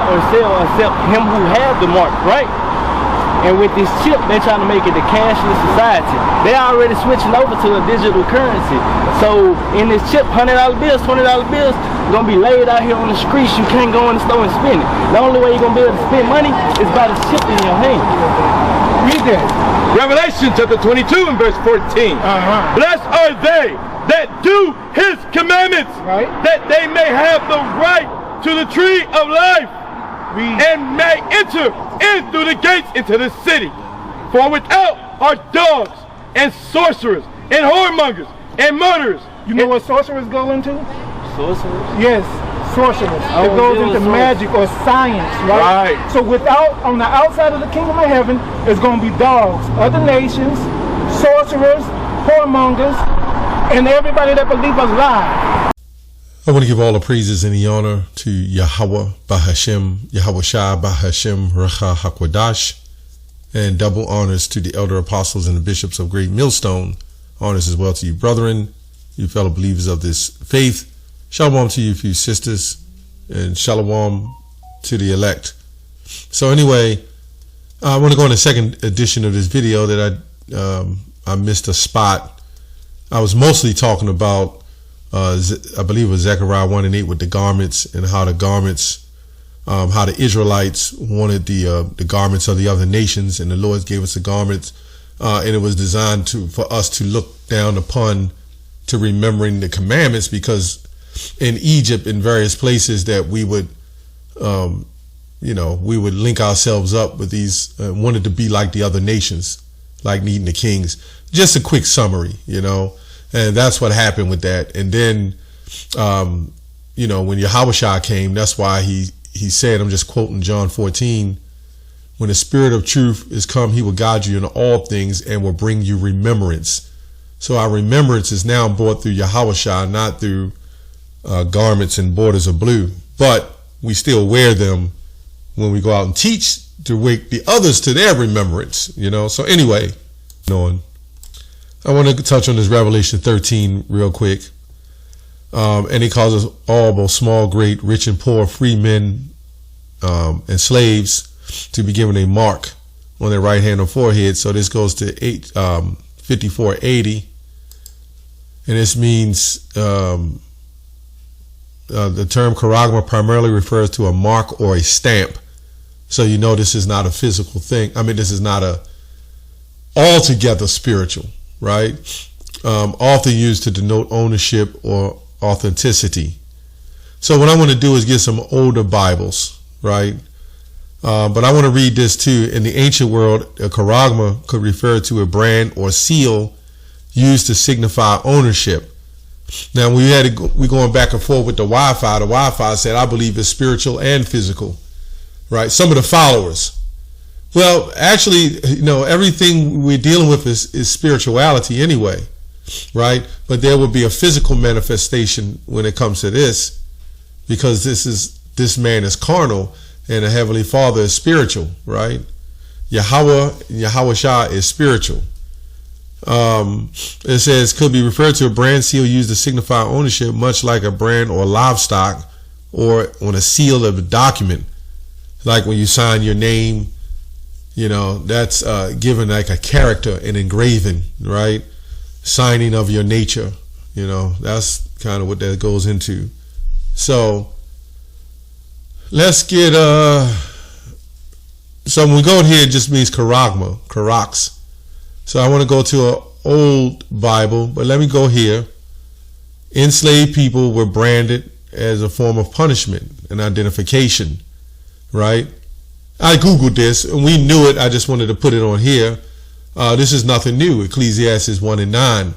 or sell except him who had the mark, right? And with this chip, they're trying to make it a cashless society. They're already switching over to a digital currency. So in this chip, $100 bills, $20 bills, gonna be laid out here on the streets. You can't go in the store and spend it. The only way you're gonna be able to spend money is by the chip in your hand. Read that. Revelation chapter 22 and verse 14. Blessed are they that do his commandments, right, that they may have the right to the tree of life. And may enter in through the gates into the city. For without are dogs and sorcerers and whoremongers and murderers. You know what sorcerers go into? Sorcerers? Yes, sorcerers. It goes into magic or science, right? So on the outside of the kingdom of heaven, it's going to be dogs, other nations, sorcerers, whoremongers, and everybody that believes a lie. I want to give all the praises and the honor to Yahweh Bahashem, Yahweh Shah Bahashem Recha Hakwadash, and double honors to the elder apostles and the bishops of Great Millstone. Honors as well to you, brethren, you fellow believers of this faith. Shalom to you, few sisters, and shalom to the elect. So anyway, I want to go on the second edition of this video that I missed a spot. I was mostly talking about I believe it was Zechariah 1 and 8 with the garments, and how the garments, how the Israelites wanted the garments of the other nations, and the Lord gave us the garments, and it was designed for us to look down upon, to remembering the commandments, because in Egypt, in various places that we would, we would link ourselves up with these, wanted to be like the other nations, like needing the kings. Just a quick summary, and that's what happened with that. And then, when Yahushua came, that's why he said, I'm just quoting John 14, when the Spirit of truth is come, he will guide you in all things and will bring you remembrance. So our remembrance is now brought through Yahushua, not through garments and borders of blue, but we still wear them when we go out and teach to wake the others to their remembrance, So anyway, I want to touch on this Revelation 13 real quick. And he calls us all, both small, great, rich and poor, free men and slaves, to be given a mark on their right hand or forehead. So this goes to 5480. And this means the term charagma primarily refers to a mark or a stamp. So this is not a physical thing. This is not a altogether spiritual, right? Often used to denote ownership or authenticity. So what I want to do is get some older Bibles, right? But I want to read this too. In the ancient world, a charagma could refer to a brand or seal used to signify ownership. Now we're going back and forth with the Wi-Fi. The Wi-Fi said, I believe it's spiritual and physical, right? Some of the followers. Well, actually, everything we're dealing with is spirituality anyway, right? But there will be a physical manifestation when it comes to this, because this man is carnal and the Heavenly Father is spiritual, right? Yahweh Shah is spiritual. It says could be referred to a brand seal used to signify ownership, much like a brand or livestock, or on a seal of a document, like when you sign your name. That's given like a character, an engraving, right? Signing of your nature, that's kind of what that goes into. So let's get, so when we go here, it just means charagma, charax. So I want to go to an old Bible, but let me go here. Enslaved people were branded as a form of punishment and identification, right? I Googled this and we knew it. I just wanted to put it on here. This is nothing new. Ecclesiastes 1 and 9,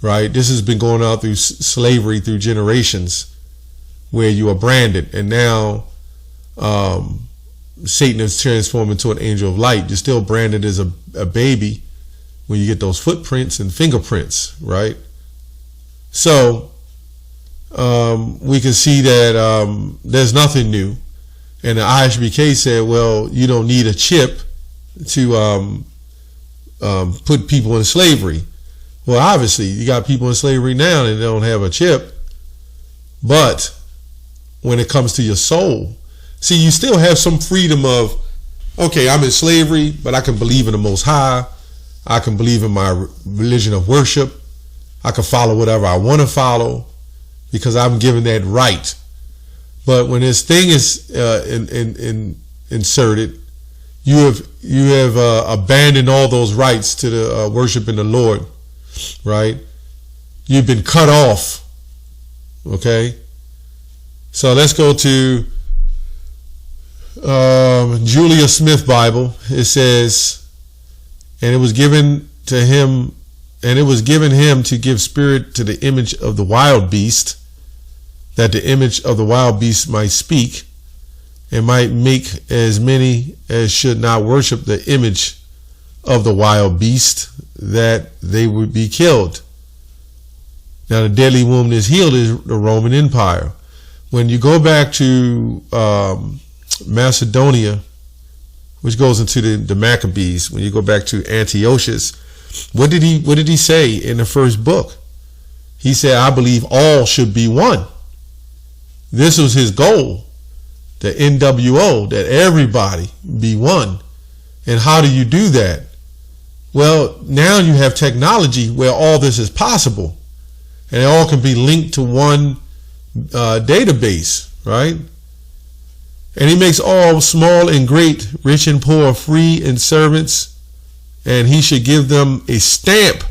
right? This has been going on through slavery, through generations, where you are branded. And now Satan is transformed into an angel of light. You're still branded as a baby when you get those footprints and fingerprints, right? So we can see that there's nothing new. And the IHBK said, well, you don't need a chip to put people in slavery. Well, obviously, you got people in slavery now and they don't have a chip. But when it comes to your soul, See, you still have some freedom of, okay, I'm in slavery, but I can believe in the Most High. I can believe in my religion of worship. I can follow whatever I want to follow because I'm given that right. But when this thing is inserted, you have abandoned all those rights to the worshiping the Lord, right? You've been cut off. Okay, so let's go to Julia Smith Bible. It says, and it was given him to give spirit to the image of the wild beast, that the image of the wild beast might speak, and might make as many as should not worship the image of the wild beast, that they would be killed. Now the deadly wound is healed is the Roman Empire. When you go back to Macedonia, which goes into the Maccabees, when you go back to Antiochus, what did he say in the first book? He said, I believe all should be one. This was his goal, the NWO, that everybody be one. And how do you do that? Well, now you have technology where all this is possible, and it all can be linked to one database, right? And he makes all small and great, rich and poor, free and servants, and he should give them a stamp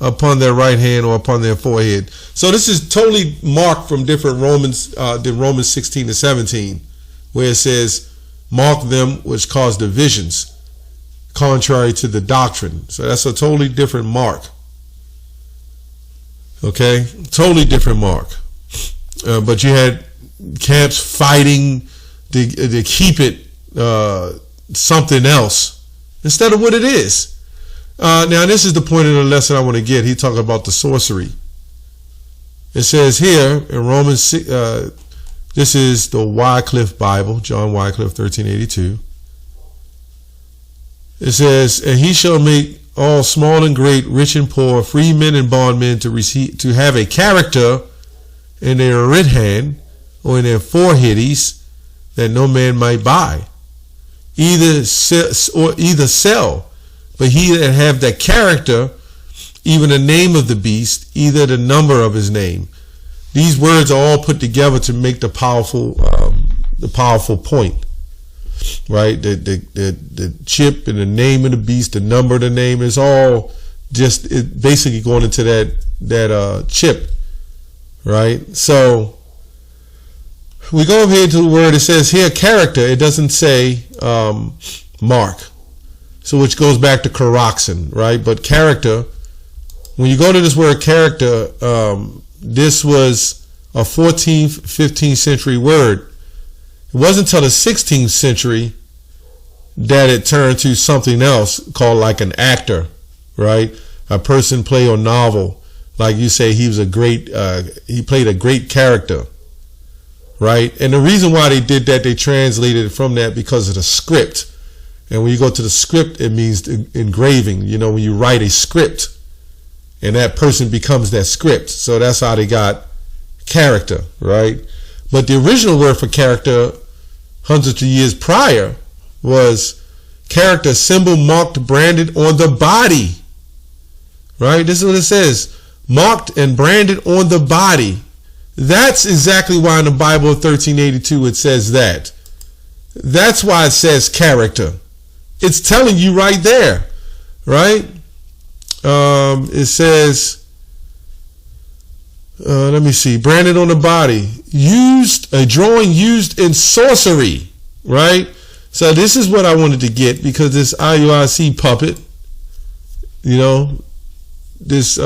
upon their right hand or upon their forehead. So this is totally marked from different Romans, than Romans 16 to 17, where it says, mark them which cause divisions, contrary to the doctrine. So that's a totally different mark. Okay, totally different mark. But you had camps fighting to keep it something else instead of what it is. Now this is the point of the lesson I want to get. He talking about the sorcery. It says here in Romans, this is the Wycliffe Bible, John Wycliffe, 1382. It says, and he shall make all small and great, rich and poor, free men and bondmen to have a character in their right hand or in their foreheads, that no man might buy, either sell. But he that have that character, even the name of the beast, either the number of his name. These words are all put together to make the powerful point, right? The chip and the name of the beast, the number of the name is all just basically going into that chip, right? So we go over here to the word. It says here character. It doesn't say mark. So which goes back to karoxen, right? But character, when you go to this word character, this was a 14th, 15th century word. It wasn't until the 16th century that it turned to something else called like an actor, right? A person play or novel. Like you say, he was he played a great character, right? And the reason why they did that, they translated it from that because of the script. And when you go to the script, it means engraving. You know, when you write a script and that person becomes that script. So that's how they got character, right? But the original word for character hundreds of years prior was character, symbol, marked, branded on the body, right? This is what it says, marked and branded on the body. That's exactly why in the Bible of 1382 it says that. That's why it says character. It's telling you right there, right? It says, let me see, branded on the body, a drawing used in sorcery, right? So this is what I wanted to get, because this Iuic puppet, you know, this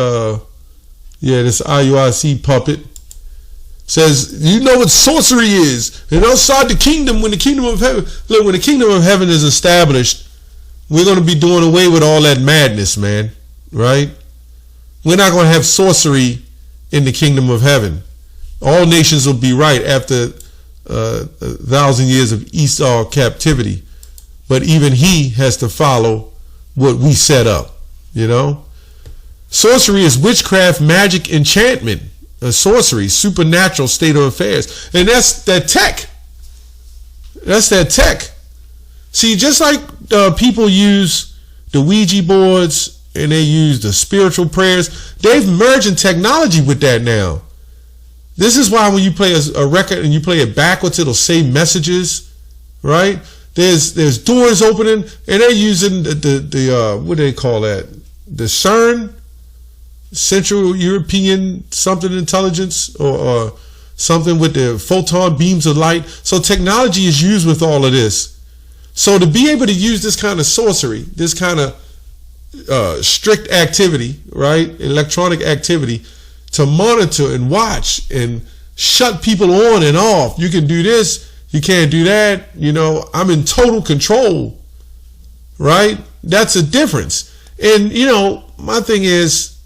Iuic puppet says, you know what sorcery is. And outside the kingdom, when the kingdom of heaven, look, when the kingdom of heaven is established, we're going to be doing away with all that madness, man, right? We're not going to have sorcery in the kingdom of heaven. All nations will be right after 1,000 years of Esau captivity. But even he has to follow what we set up, you know? Sorcery is witchcraft, magic, enchantment. Sorcery, supernatural state of affairs. And that's that tech. That's that tech. See, just like people use the Ouija boards and they use the spiritual prayers, they've merging technology with that now. This is why when you play a record and you play it backwards, it'll say messages, right? There's doors opening, and they're using the what do they call that? The CERN, Central European something intelligence, or something with the photon beams of light. So technology is used with all of this. So to be able to use this kind of sorcery, this kind of strict activity, right? Electronic activity, to monitor and watch and shut people on and off. You can do this, you can't do that. You know, I'm in total control, right? That's a difference. And, you know, my thing is,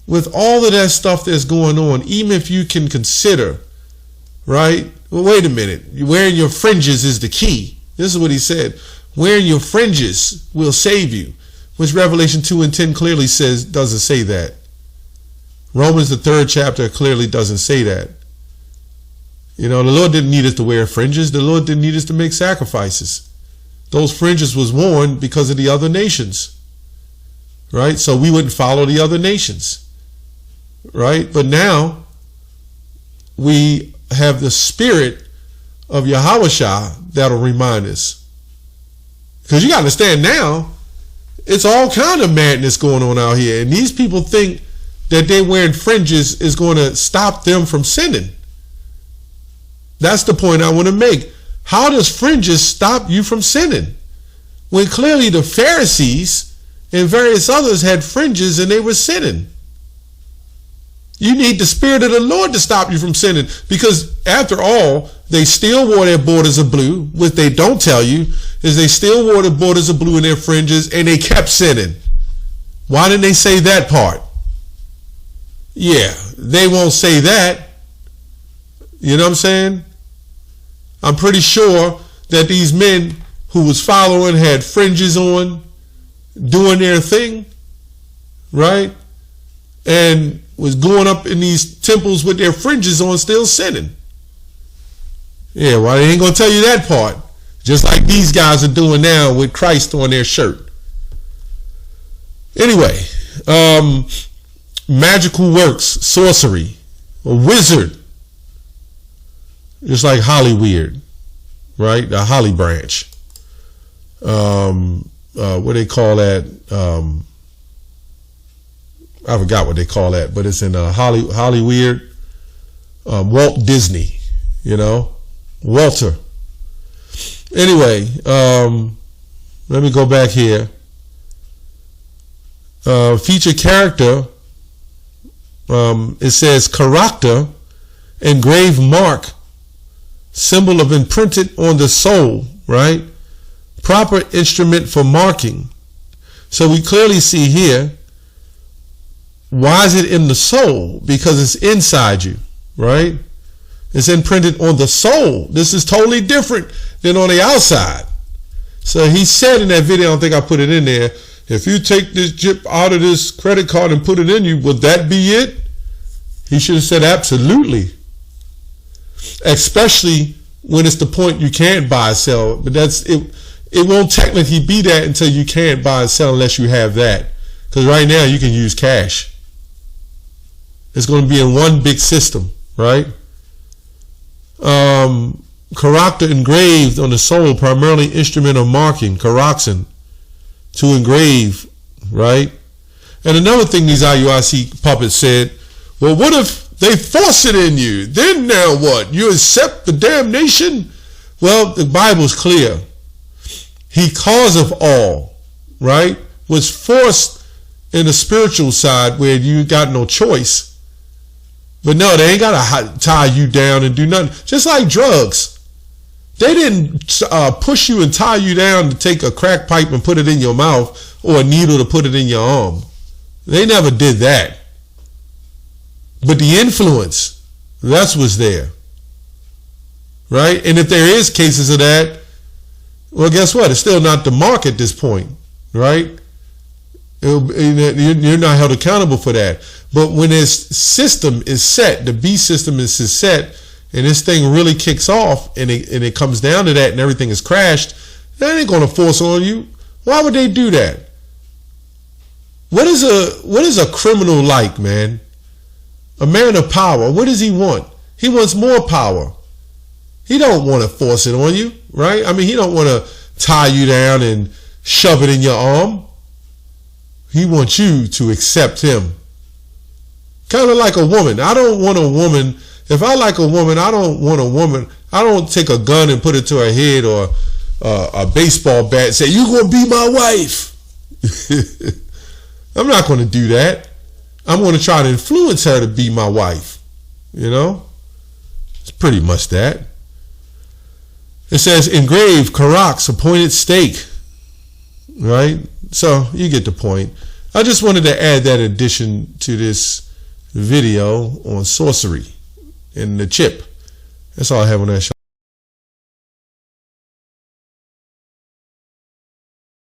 with all of that stuff that's going on, even if you can consider, right? Well, wait a minute. Wearing your fringes is the key. This is what he said. Wearing your fringes will save you, which Revelation 2:10 clearly says, doesn't say that. Romans, the 3rd chapter, clearly doesn't say that. You know, the Lord didn't need us to wear fringes. The Lord didn't need us to make sacrifices. Those fringes was worn because of the other nations, right? So we wouldn't follow the other nations, right? But now we have the spirit of Yahushua that'll remind us. Because you got to understand now, it's all kind of madness going on out here. And these people think that they wearing fringes is going to stop them from sinning. That's the point I want to make. How does fringes stop you from sinning? When clearly the Pharisees and various others had fringes and they were sinning. You need the Spirit of the Lord to stop you from sinning, because after all, they still wore their borders of blue. What they don't tell you is they still wore the borders of blue in their fringes and they kept sinning. Why didn't they say that part? Yeah, they won't say that. You know what I'm saying? I'm pretty sure that these men who was following had fringes on, doing their thing, right? And was going up in these temples with their fringes on, still sinning. Yeah, well, they ain't going to tell you that part. Just like these guys are doing now with Christ on their shirt. Anyway, magical works, sorcery, a wizard. Just like Hollyweird, right? The Holly branch. What they call that? I forgot what they call that, but it's in Hollyweird. Walt Disney, you know, Walter. Anyway, let me go back here. Feature character. It says character, engraved mark, symbol of imprinted on the soul, right? Proper instrument for marking. So we clearly see here, why is it in the soul? Because it's inside you, right? It's imprinted on the soul. This is totally different than on the outside. So he said in that video, I don't think I put it in there, if you take this chip out of this credit card and put it in you, would that be it? He should have said absolutely. Especially when it's the point you can't buy or sell. But that's it. It won't technically be that until you can't buy and sell unless you have that. Because right now you can use cash. It's going to be in one big system, right? Character engraved on the soul, primarily instrument of marking, karoxen, to engrave, right? And another thing these IUIC puppets said, well, what if they force it in you? Then now what? You accept the damnation? Well, the Bible's clear. He cause of all, right, was forced in the spiritual side where you got no choice. But no, they ain't got to tie you down and do nothing. Just like drugs. They didn't push you and tie you down to take a crack pipe and put it in your mouth or a needle to put it in your arm. They never did that. But the influence, that's what's there. Right? And if there is cases of that, well, guess what? It's still not the mark at this point. Right? You're not held accountable for that. But when this system is set, the B system is set, and this thing really kicks off, and it comes down to that, and everything is crashed, they ain't gonna force on you. Why would they do that? What is a criminal like, man? A man of power. What does he want? He wants more power. He don't want to force it on you, right? I mean, he don't want to tie you down and shove it in your arm. He wants you to accept him. Kind of like a woman. I don't want a woman. If I like a woman, I don't want a woman. I don't take a gun and put it to her head or a baseball bat and say, "You're going to be my wife." I'm not going to do that. I'm going to try to influence her to be my wife. You know? It's pretty much that. It says engraved, Karak's appointed stake. Right? So you get the point. I just wanted to add that addition to this video on sorcery and the chip. That's all I have on that show.